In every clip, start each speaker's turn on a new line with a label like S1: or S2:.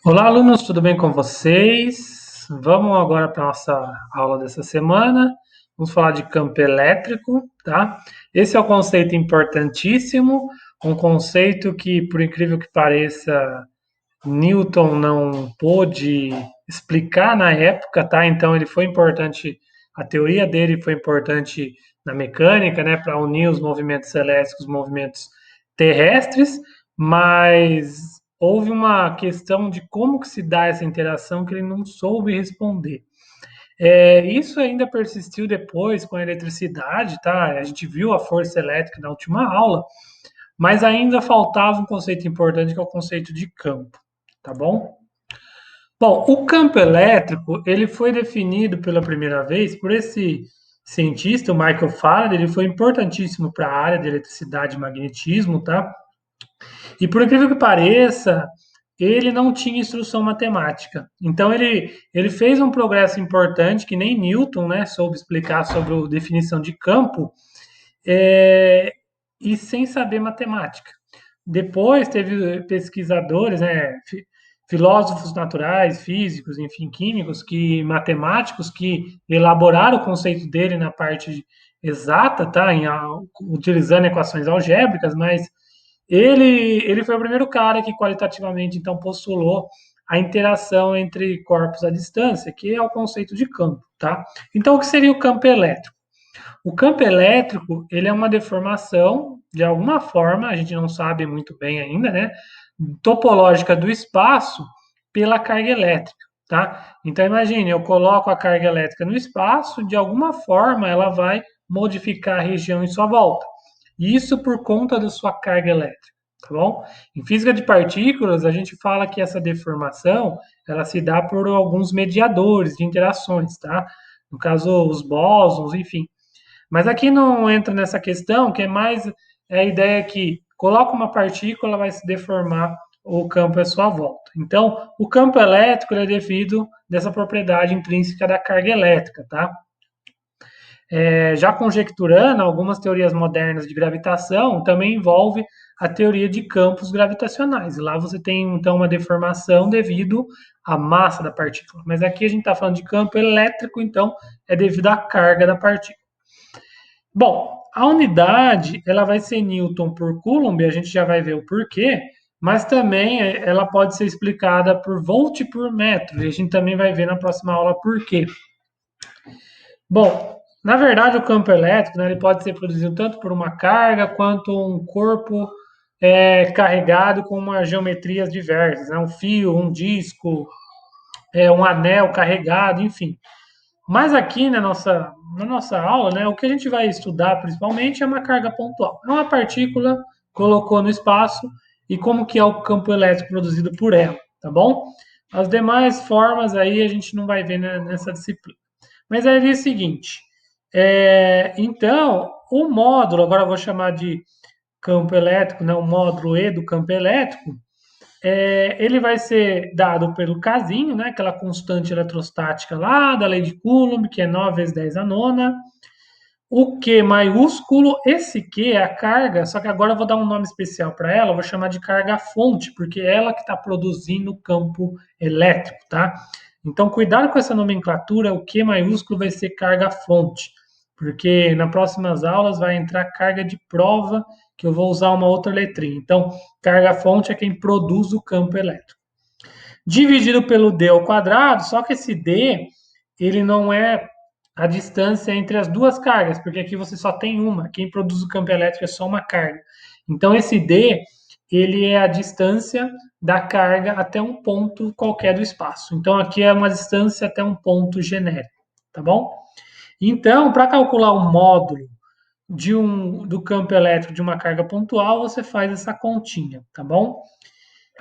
S1: Olá, alunos, tudo bem com vocês? Vamos agora para a nossa aula dessa semana. Vamos falar de campo elétrico, tá? Esse é um conceito importantíssimo, um conceito que, por incrível que pareça, Newton não pôde explicar na época, tá? Então ele foi importante, a teoria dele foi importante na mecânica, né, para unir os movimentos celestes com os movimentos terrestres, mas houve uma questão de como que se dá essa interação que ele não soube responder. Isso ainda persistiu depois com a eletricidade, tá? A gente viu a força elétrica na última aula, mas ainda faltava um conceito importante que é o conceito de campo, tá bom? Bom, o campo elétrico, ele foi definido pela primeira vez por esse cientista, o Michael Faraday. Ele foi importantíssimo para a área de eletricidade e magnetismo, tá? E por incrível que pareça, ele não tinha instrução matemática. Então ele fez um progresso importante que nem Newton, né, soube explicar sobre a definição de campo, é, e sem saber matemática. Depois teve pesquisadores, né, filósofos naturais, físicos, enfim, químicos, matemáticos que elaboraram o conceito dele na parte exata, tá, utilizando equações algébricas, mas ele foi o primeiro cara que qualitativamente então postulou a interação entre corpos à distância, que é o conceito de campo, tá? Então o que seria o campo elétrico? O campo elétrico, ele é uma deformação, de alguma forma, a gente não sabe muito bem ainda, né? Topológica do espaço pela carga elétrica, tá? Então imagine, eu coloco a carga elétrica no espaço, de alguma forma ela vai modificar a região em sua volta. Isso por conta da sua carga elétrica, tá bom? Em física de partículas, a gente fala que essa deformação, ela se dá por alguns mediadores de interações, tá? No caso, os bósons, enfim. Mas aqui não entra nessa questão, que é mais a ideia que coloca uma partícula, vai se deformar o campo à sua volta. Então, o campo elétrico é devido dessa propriedade intrínseca da carga elétrica, tá? Já conjecturando, algumas teorias modernas de gravitação também envolve a teoria de campos gravitacionais. E lá você tem então uma deformação devido à massa da partícula. Mas aqui a gente está falando de campo elétrico, então é devido à carga da partícula. Bom, a unidade ela vai ser Newton por Coulomb, a gente já vai ver o porquê, mas também ela pode ser explicada por volt por metro, e a gente também vai ver na próxima aula por quê. Bom, na verdade o campo elétrico, né, ele pode ser produzido tanto por uma carga quanto um corpo carregado com uma geometrias diversas, né, um fio, um disco, um anel carregado, enfim. Mas aqui na nossa aula, né, o que a gente vai estudar principalmente é uma carga pontual. É uma partícula, colocou no espaço e como que é o campo elétrico produzido por ela, tá bom? As demais formas aí a gente não vai ver, né, nessa disciplina. Mas aí é o seguinte, então, o módulo, agora eu vou chamar de campo elétrico, né, o módulo E do campo elétrico, ele vai ser dado pelo casinho, né, aquela constante eletrostática lá da lei de Coulomb, que é 9 vezes 10 a nona. O Q maiúsculo, esse Q é a carga, só que agora eu vou dar um nome especial para ela, eu vou chamar de carga fonte, porque é ela que está produzindo o campo elétrico, tá? Então, cuidado com essa nomenclatura, o Q maiúsculo vai ser carga fonte, porque nas próximas aulas vai entrar carga de prova, que eu vou usar uma outra letrinha. Então, carga fonte é quem produz o campo elétrico. Dividido pelo D ao quadrado, só que esse D, ele não é a distância entre as duas cargas, porque aqui você só tem uma. Quem produz o campo elétrico é só uma carga. Então esse D, ele é a distância da carga até um ponto qualquer do espaço. Então aqui é uma distância até um ponto genérico, tá bom? Então, para calcular o módulo do campo elétrico de uma carga pontual, você faz essa continha, tá bom?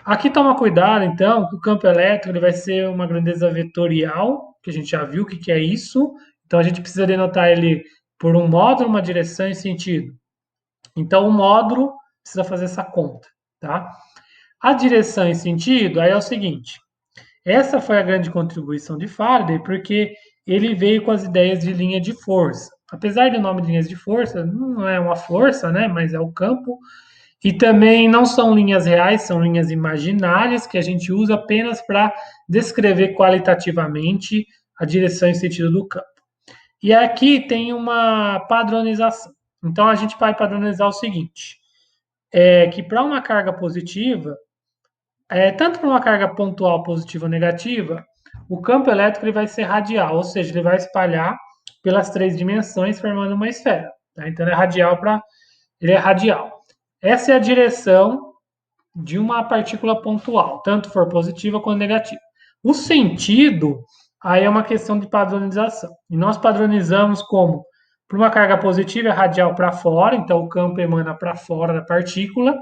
S1: Aqui toma cuidado, então, que o campo elétrico ele vai ser uma grandeza vetorial, que a gente já viu o que, que é isso. Então, a gente precisa denotar ele por um módulo, uma direção e sentido. Então, o módulo precisa fazer essa conta, tá? A direção e sentido, aí é o seguinte. Essa foi a grande contribuição de Faraday, porque ele veio com as ideias de linha de força. Apesar do nome de linhas de força, não é uma força, né? Mas é o campo E também não são linhas reais, são linhas imaginárias que a gente usa apenas para descrever qualitativamente a direção e sentido do campo. E aqui tem uma padronização. Então a gente vai padronizar o seguinte: é que para uma carga positiva, tanto para uma carga pontual positiva ou negativa, o campo elétrico ele vai ser radial, ou seja, ele vai espalhar pelas três dimensões formando uma esfera. Tá? Então ele é radial. Essa é a direção de uma partícula pontual, tanto for positiva quanto negativa. O sentido aí é uma questão de padronização. E nós padronizamos como para uma carga positiva é radial para fora, então o campo emana para fora da partícula,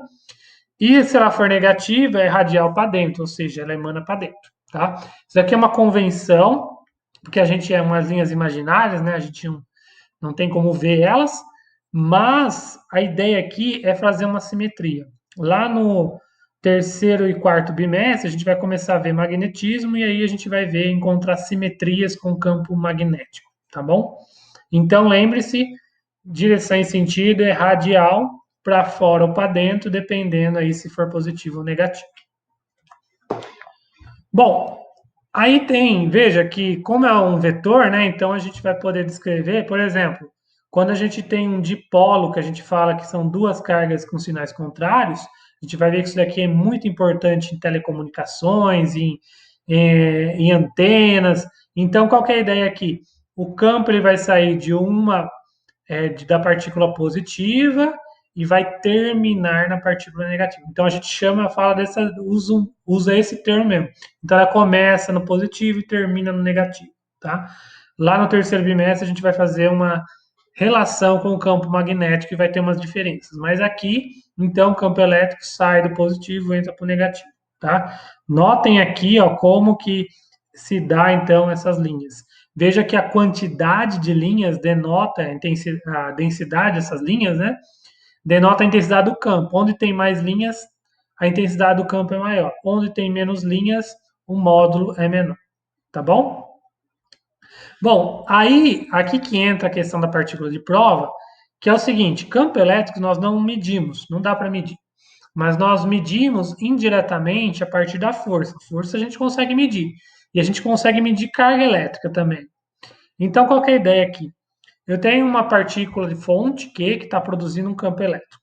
S1: e se ela for negativa é radial para dentro, ou seja, ela emana para dentro, tá? Isso aqui é uma convenção, porque a gente é umas linhas imaginárias, né? A gente não tem como ver elas, mas a ideia aqui é fazer uma simetria. Lá no terceiro e quarto bimestre, a gente vai começar a ver magnetismo e aí a gente vai ver encontrar simetrias com o campo magnético, tá bom? Então lembre-se, direção e sentido é radial para fora ou para dentro, dependendo aí se for positivo ou negativo. Bom, aí tem, veja que como é um vetor, né, então a gente vai poder descrever, por exemplo, quando a gente tem um dipolo, que a gente fala que são duas cargas com sinais contrários, a gente vai ver que isso daqui é muito importante em telecomunicações, em antenas. Então, qual que é a ideia aqui? O campo ele vai sair de da partícula positiva e vai terminar na partícula negativa. Então a gente usa esse termo mesmo. Então ela começa no positivo e termina no negativo, tá? Lá no terceiro bimestre a gente vai fazer uma relação com o campo magnético e vai ter umas diferenças. Mas aqui, então, o campo elétrico sai do positivo e entra para o negativo, tá? Notem aqui, ó, como que se dá então essas linhas. Veja que a quantidade de linhas denota a densidade dessas linhas, né? Denota a intensidade do campo. Onde tem mais linhas, a intensidade do campo é maior. Onde tem menos linhas, o módulo é menor. Tá bom? Bom, aí aqui que entra a questão da partícula de prova, que é o seguinte: campo elétrico nós não medimos, não dá para medir. Mas nós medimos indiretamente a partir da força. Força a gente consegue medir. E a gente consegue medir carga elétrica também. Então, qual que é a ideia aqui? Eu tenho uma partícula de fonte Q que está produzindo um campo elétrico.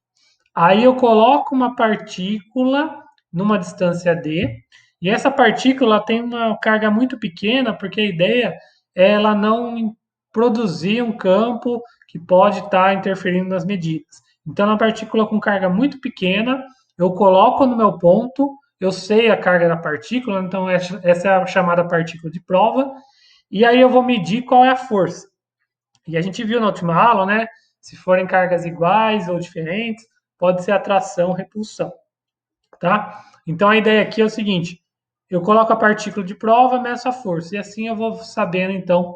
S1: Aí eu coloco uma partícula numa distância D, e essa partícula tem uma carga muito pequena, porque a ideia é ela não produzir um campo que pode estar interferindo nas medidas. Então, é uma partícula com carga muito pequena, eu coloco no meu ponto, eu sei a carga da partícula, então essa é a chamada partícula de prova, e aí eu vou medir qual é a força. E a gente viu na última aula, né? Se forem cargas iguais ou diferentes, pode ser atração ou repulsão, tá? Então a ideia aqui é o seguinte: eu coloco a partícula de prova, meço a força, e assim eu vou sabendo então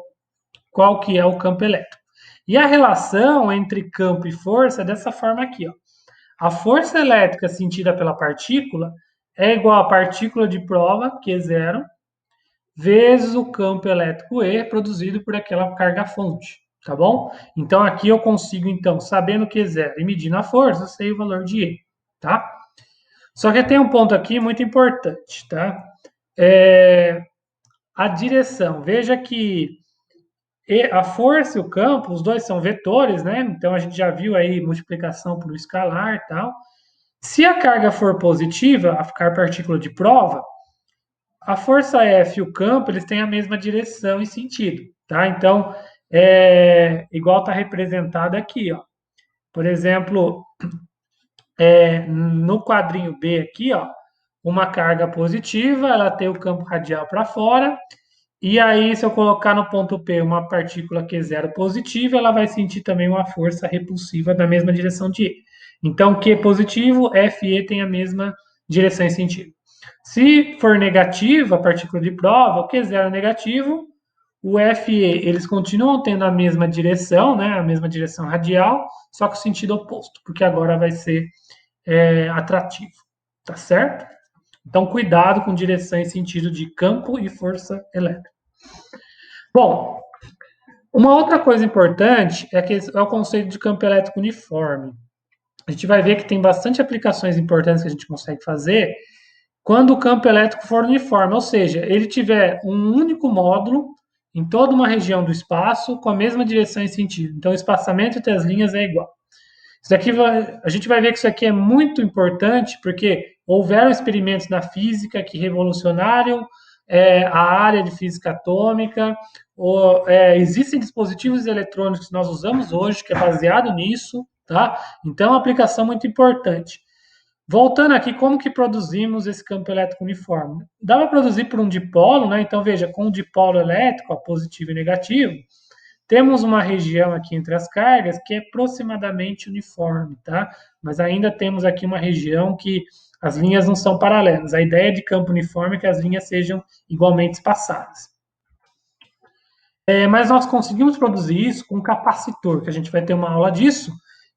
S1: qual que é o campo elétrico. E a relação entre campo e força é dessa forma aqui, ó. A força elétrica sentida pela partícula é igual à partícula de prova, Q0, vezes o campo elétrico E produzido por aquela carga fonte, tá bom? Então aqui eu consigo, então, sabendo que Q0 e medindo a força, eu sei o valor de E, tá? Só que tem um ponto aqui muito importante, tá? A direção. Veja que a força e o campo, os dois são vetores, né? Então a gente já viu aí multiplicação por escalar e tal. Se a carga for positiva, a partícula de prova, a força F e o campo, eles têm a mesma direção e sentido, tá? Então, igual está representado aqui, ó. Por exemplo, no quadrinho B aqui, ó, uma carga positiva, ela tem o campo radial para fora, e aí se eu colocar no ponto P uma partícula Q0 positiva, ela vai sentir também uma força repulsiva na mesma direção de E. Então, Q positivo, F e E tem a mesma direção e sentido. Se for negativa, a partícula de prova, o Q0 negativo, o F e E, eles continuam tendo a mesma direção, né, a mesma direção radial, só que o sentido oposto, porque agora vai ser atrativo, tá certo? Então, cuidado com direção e sentido de campo e força elétrica. Bom, uma outra coisa importante é o conceito de campo elétrico uniforme. a gente vai ver que tem bastante aplicações importantes que a gente consegue fazer quando o campo elétrico for uniforme, ou seja, ele tiver um único módulo em toda uma região do espaço com a mesma direção e sentido. Então, o espaçamento entre as linhas é igual. Isso aqui a gente vai ver que isso aqui é muito importante porque houveram experimentos na física que revolucionaram a área de física atômica. Existem dispositivos eletrônicos que nós usamos hoje que é baseado nisso, tá? Então, é uma aplicação muito importante. Voltando aqui, como que produzimos esse campo elétrico uniforme? Dá para produzir por um dipolo, né? Então, veja, com um dipolo elétrico, ó, positivo e negativo, temos uma região aqui entre as cargas que é aproximadamente uniforme, tá? Mas ainda temos aqui uma região que as linhas não são paralelas. A ideia de campo uniforme é que as linhas sejam igualmente espaçadas. Mas nós conseguimos produzir isso com um capacitor, que a gente vai ter uma aula disso,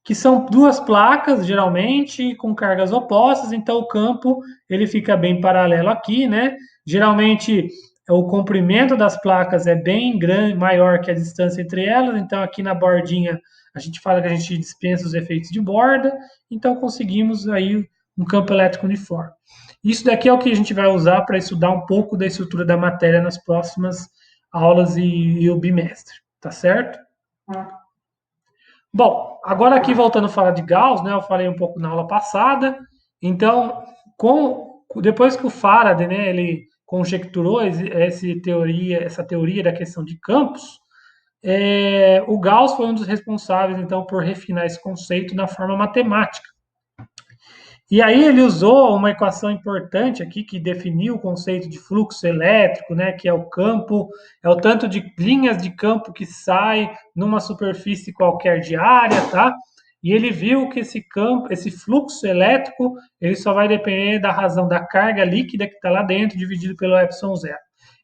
S1: que são duas placas, geralmente, com cargas opostas, então o campo ele fica bem paralelo aqui, né? Geralmente o comprimento das placas é bem grande, maior que a distância entre elas, então aqui na bordinha a gente fala que a gente dispensa os efeitos de borda, então conseguimos aí um campo elétrico uniforme. Isso daqui é o que a gente vai usar para estudar um pouco da estrutura da matéria nas próximas aulas e o bimestre, tá certo? Bom, agora aqui voltando a falar de Gauss, né? Eu falei um pouco na aula passada. Então, depois que o Faraday, né, ele conjecturou essa teoria da questão de campos, o Gauss foi um dos responsáveis, então, por refinar esse conceito na forma matemática. E aí ele usou uma equação importante aqui que definiu o conceito de fluxo elétrico, né, que é o campo, é o tanto de linhas de campo que sai numa superfície qualquer de área, tá? E ele viu que esse campo, esse fluxo elétrico, ele só vai depender da razão da carga líquida que está lá dentro, dividido pelo epsilon zero.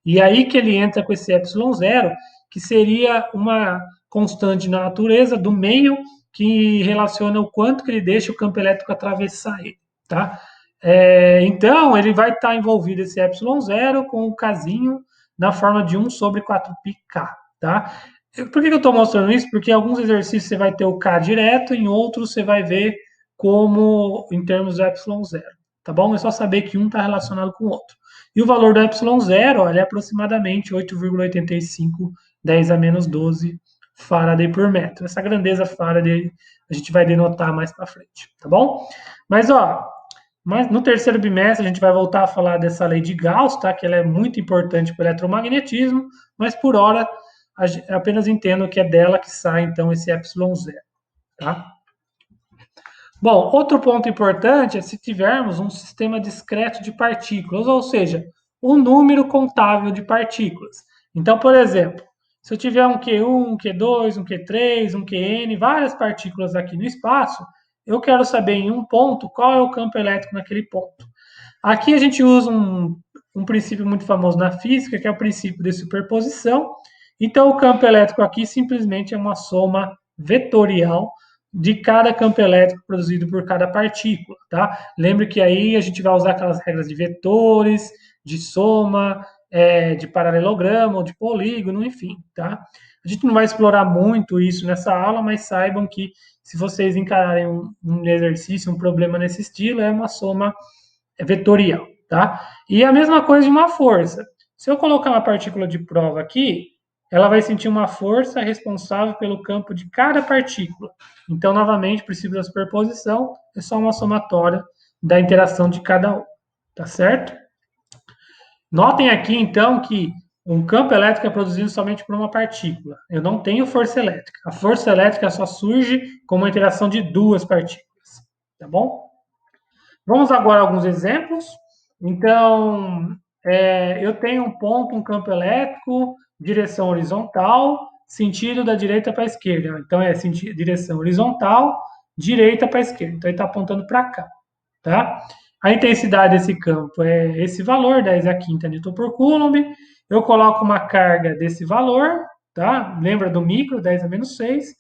S1: E aí que ele entra com esse epsilon zero, que seria uma constante na natureza do meio que relaciona o quanto que ele deixa o campo elétrico atravessar ele, tá? Então, ele vai estar envolvido esse epsilon zero com o casinho na forma de 1 sobre 4πk, tá? Por que eu estou mostrando isso? Porque em alguns exercícios você vai ter o K direto, em outros você vai ver como em termos de epsilon zero, tá bom? É só saber que um está relacionado com o outro. E o valor do epsilon zero, olha, é aproximadamente 8,85 10 a menos 12 Faraday por metro. Essa grandeza Faraday a gente vai denotar mais para frente, tá bom? Mas, ó, no terceiro bimestre a gente vai voltar a falar dessa lei de Gauss, tá? Que ela é muito importante para o eletromagnetismo, mas por hora apenas entendo que é dela que sai, então, esse epsilon zero, tá? Bom, outro ponto importante é se tivermos um sistema discreto de partículas, ou seja, um número contável de partículas. Então, por exemplo, se eu tiver um Q1, um Q2, um Q3, um Qn, várias partículas aqui no espaço, eu quero saber em um ponto qual é o campo elétrico naquele ponto. Aqui a gente usa um princípio muito famoso na física, que é o princípio de superposição. Então, o campo elétrico aqui simplesmente é uma soma vetorial de cada campo elétrico produzido por cada partícula, tá? Lembre que aí a gente vai usar aquelas regras de vetores, de soma, de paralelogramo, de polígono, enfim, tá? A gente não vai explorar muito isso nessa aula, mas saibam que se vocês encararem um exercício, um problema nesse estilo, é uma soma vetorial, tá? E a mesma coisa de uma força. Se eu colocar uma partícula de prova aqui, ela vai sentir uma força responsável pelo campo de cada partícula. Então, novamente, princípio da superposição é só uma somatória da interação de cada um, tá certo? Notem aqui, então, que um campo elétrico é produzido somente por uma partícula. Eu não tenho força elétrica. A força elétrica só surge com uma interação de duas partículas, tá bom? Vamos agora a alguns exemplos. Então, eu tenho um ponto, um campo elétrico, direção horizontal, sentido da direita para a esquerda. Então, direção horizontal, direita para a esquerda. Então, ele está apontando para cá, tá? A intensidade desse campo é esse valor, 10 a quinta Newton por Coulomb. Eu coloco uma carga desse valor, tá? Lembra do micro, 10 a menos 6.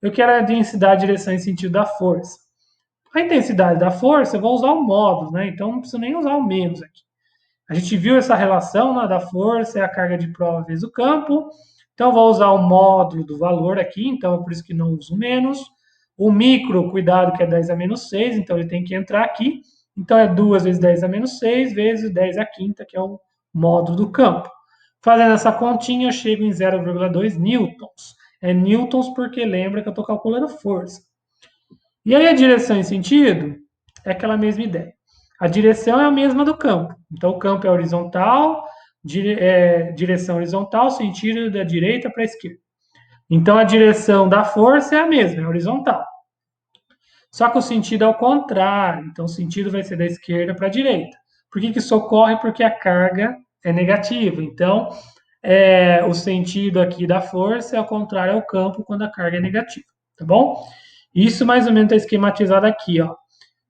S1: Eu quero a densidade, direção e sentido da força. A intensidade da força, eu vou usar o módulo, né? Então não preciso nem usar o menos aqui. A gente viu essa relação, né, da força é a carga de prova vezes o campo. Então eu vou usar o módulo do valor aqui, então é por isso que não uso menos. O micro, cuidado, que é 10 a menos 6, então ele tem que entrar aqui. Então é 2 vezes 10 a menos 6 vezes 10 a quinta, que é o módulo do campo. Fazendo essa continha, eu chego em 0,2 newtons. É newtons porque lembra que eu estou calculando força. E aí a direção e sentido é aquela mesma ideia. A direção é a mesma do campo. Então o campo é horizontal, direção horizontal, sentido da direita para a esquerda. Então a direção da força é a mesma, é horizontal. Só que o sentido é o contrário. Então o sentido vai ser da esquerda para a direita. Por que isso ocorre? Porque a carga é negativa. Então o sentido aqui da força é ao contrário ao campo quando a carga é negativa. Tá bom? Isso mais ou menos está esquematizado aqui, ó.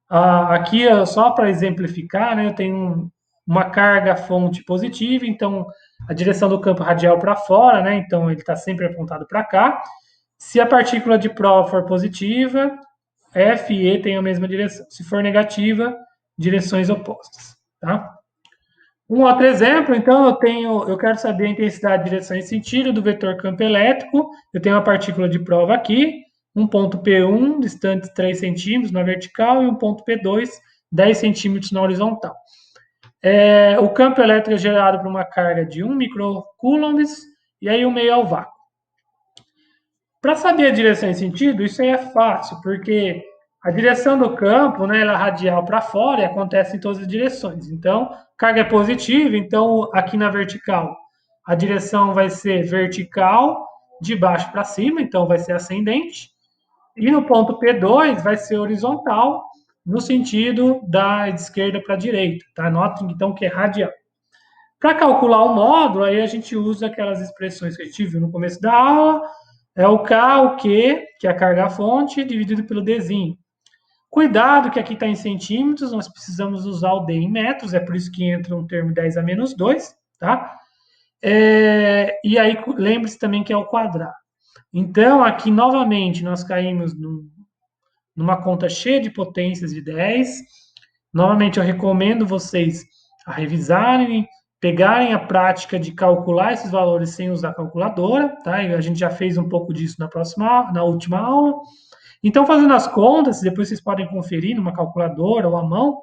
S1: Aqui, só para exemplificar, né, eu tenho uma carga fonte positiva, então a direção do campo radial para fora, né, então ele está sempre apontado para cá. Se a partícula de prova for positiva, F e E têm a mesma direção. Se for negativa, direções opostas. Tá? Um outro exemplo, então, eu quero saber a intensidade, direção e sentido do vetor campo elétrico. Eu tenho uma partícula de prova aqui, um ponto P1, distante 3 centímetros na vertical, e um ponto P2, 10 centímetros na horizontal. O campo elétrico é gerado por uma carga de 1 microcoulombs, e aí o meio é o vácuo. Para saber a direção e sentido, isso aí é fácil, porque a direção do campo, né, ela é radial para fora e acontece em todas as direções. Então, carga é positiva, então aqui na vertical, a direção vai ser vertical, de baixo para cima, então vai ser ascendente. E no ponto P2 vai ser horizontal, no sentido da esquerda para a direita. Tá? Notem então que é radial. Para calcular o módulo, aí a gente usa aquelas expressões que a gente viu no começo da aula, é o K, o Q, que é a carga-fonte, dividido pelo Dzinho. Cuidado que aqui está em centímetros, nós precisamos usar o D em metros, é por isso que entra um termo 10 a menos 2, tá? E aí lembre-se também que é o quadrado. Então, aqui novamente nós caímos numa conta cheia de potências de 10. Novamente eu recomendo vocês a revisarem, pegarem a prática de calcular esses valores sem usar calculadora, tá? E a gente já fez um pouco disso na última aula. Então, fazendo as contas, depois vocês podem conferir numa calculadora ou à mão.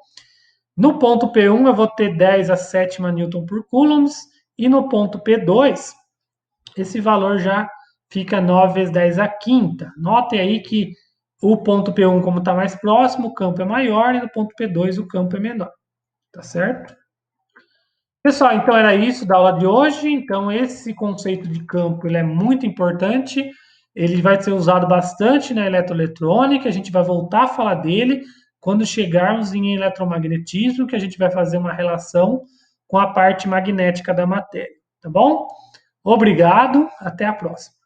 S1: No ponto P1 eu vou ter 10 a sétima Newton por coulombs, e no ponto P2 esse valor já fica 9 vezes 10 a quinta. Notem aí que o ponto P1, como está mais próximo, o campo é maior, e no ponto P2 o campo é menor. Tá certo? Pessoal, então era isso da aula de hoje. Então, esse conceito de campo ele é muito importante. Ele vai ser usado bastante na eletroeletrônica. A gente vai voltar a falar dele quando chegarmos em eletromagnetismo, que a gente vai fazer uma relação com a parte magnética da matéria. Tá bom? Obrigado, até a próxima.